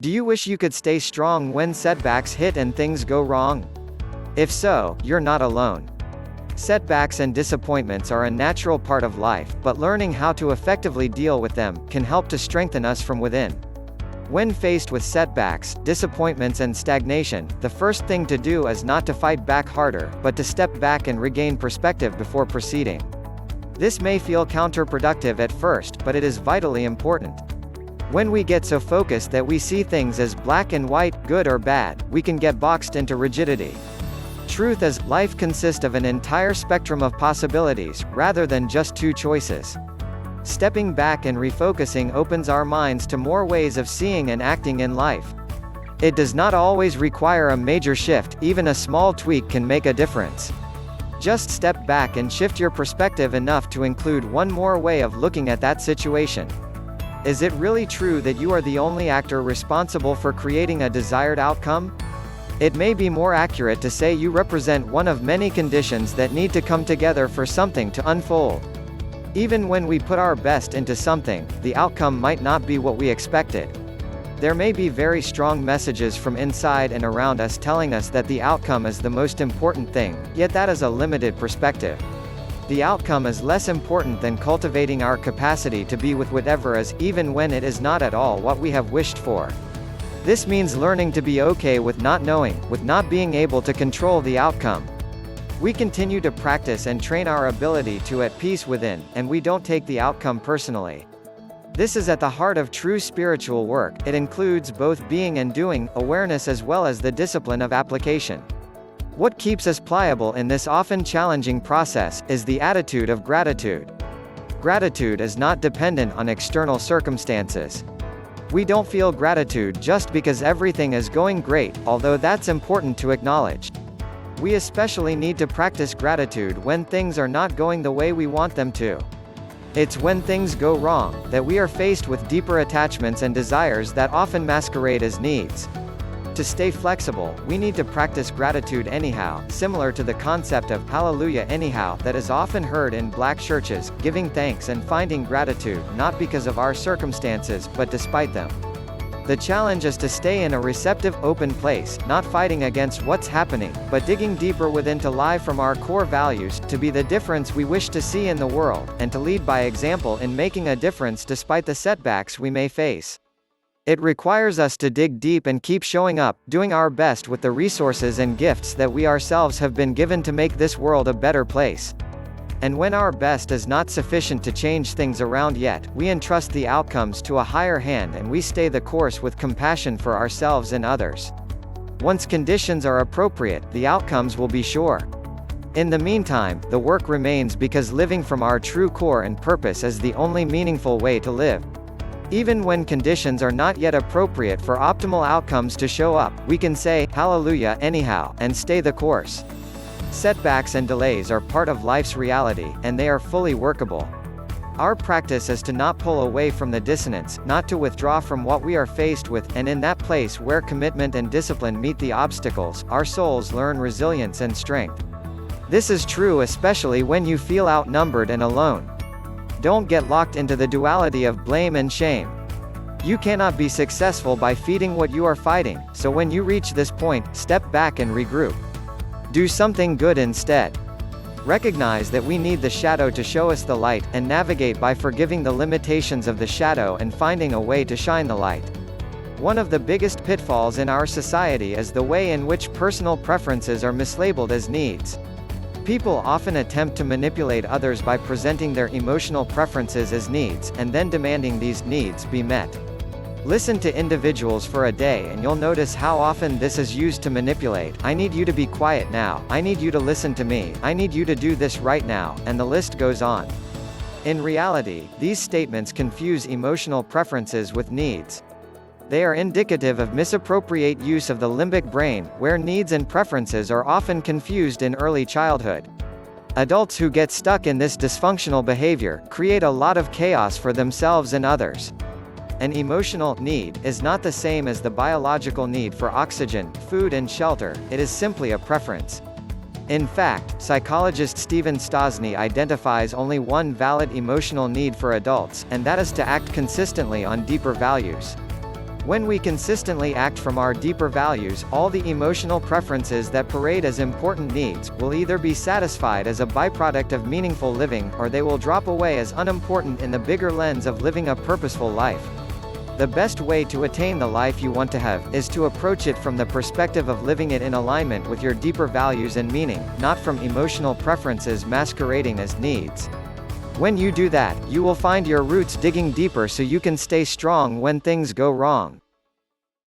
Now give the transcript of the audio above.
Do you wish you could stay strong when setbacks hit and things go wrong? If so, you're not alone. Setbacks and disappointments are a natural part of life, but learning how to effectively deal with them can help to strengthen us from within. When faced with setbacks, disappointments and stagnation, the first thing to do is not to fight back harder, but to step back and regain perspective before proceeding. This may feel counterproductive at first, but it is vitally important. When we get so focused that we see things as black and white, good or bad, we can get boxed into rigidity. Truth is, life consists of an entire spectrum of possibilities, rather than just two choices. Stepping back and refocusing opens our minds to more ways of seeing and acting in life. It does not always require a major shift, even a small tweak can make a difference. Just step back and shift your perspective enough to include one more way of looking at that situation. Is it really true that you are the only actor responsible for creating a desired outcome? It may be more accurate to say you represent one of many conditions that need to come together for something to unfold. Even when we put our best into something, the outcome might not be what we expected. There may be very strong messages from inside and around us telling us that the outcome is the most important thing, yet that is a limited perspective. The outcome is less important than cultivating our capacity to be with whatever is, even when it is not at all what we have wished for. This means learning to be okay with not knowing, with not being able to control the outcome. We continue to practice and train our ability to at peace within, and we don't take the outcome personally. This is at the heart of true spiritual work. It includes both being and doing, awareness as well as the discipline of application. What keeps us pliable in this often challenging process is the attitude of gratitude. Gratitude is not dependent on external circumstances. We don't feel gratitude just because everything is going great, although that's important to acknowledge. We especially need to practice gratitude when things are not going the way we want them to. It's when things go wrong that we are faced with deeper attachments and desires that often masquerade as needs. To stay flexible, we need to practice gratitude anyhow, similar to the concept of hallelujah anyhow that is often heard in black churches, giving thanks and finding gratitude not because of our circumstances, but despite them. The challenge is to stay in a receptive, open place, not fighting against what's happening, but digging deeper within to live from our core values, to be the difference we wish to see in the world, and to lead by example in making a difference despite the setbacks we may face. It requires us to dig deep and keep showing up, doing our best with the resources and gifts that we ourselves have been given to make this world a better place. And when our best is not sufficient to change things around yet, we entrust the outcomes to a higher hand and we stay the course with compassion for ourselves and others. Once conditions are appropriate, the outcomes will be sure. In the meantime, the work remains because living from our true core and purpose is the only meaningful way to live. Even when conditions are not yet appropriate for optimal outcomes to show up, we can say, hallelujah anyhow, and stay the course. Setbacks and delays are part of life's reality, and they are fully workable. Our practice is to not pull away from the dissonance, not to withdraw from what we are faced with, and in that place where commitment and discipline meet the obstacles, our souls learn resilience and strength. This is true especially when you feel outnumbered and alone. Don't get locked into the duality of blame and shame. You cannot be successful by feeding what you are fighting, so when you reach this point, step back and regroup. Do something good instead. Recognize that we need the shadow to show us the light, and navigate by forgiving the limitations of the shadow and finding a way to shine the light. One of the biggest pitfalls in our society is the way in which personal preferences are mislabeled as needs. People often attempt to manipulate others by presenting their emotional preferences as needs, and then demanding these needs be met. Listen to individuals for a day and you'll notice how often this is used to manipulate. I need you to be quiet now, I need you to listen to me, I need you to do this right now, and the list goes on. In reality, these statements confuse emotional preferences with needs. They are indicative of misappropriate use of the limbic brain, where needs and preferences are often confused in early childhood. Adults who get stuck in this dysfunctional behavior create a lot of chaos for themselves and others. An emotional need is not the same as the biological need for oxygen, food and shelter, it is simply a preference. In fact, psychologist Stephen Stosny identifies only one valid emotional need for adults, and that is to act consistently on deeper values. When we consistently act from our deeper values, all the emotional preferences that parade as important needs will either be satisfied as a byproduct of meaningful living, or they will drop away as unimportant in the bigger lens of living a purposeful life. The best way to attain the life you want to have is to approach it from the perspective of living it in alignment with your deeper values and meaning, not from emotional preferences masquerading as needs. When you do that, you will find your roots digging deeper so you can stay strong when things go wrong.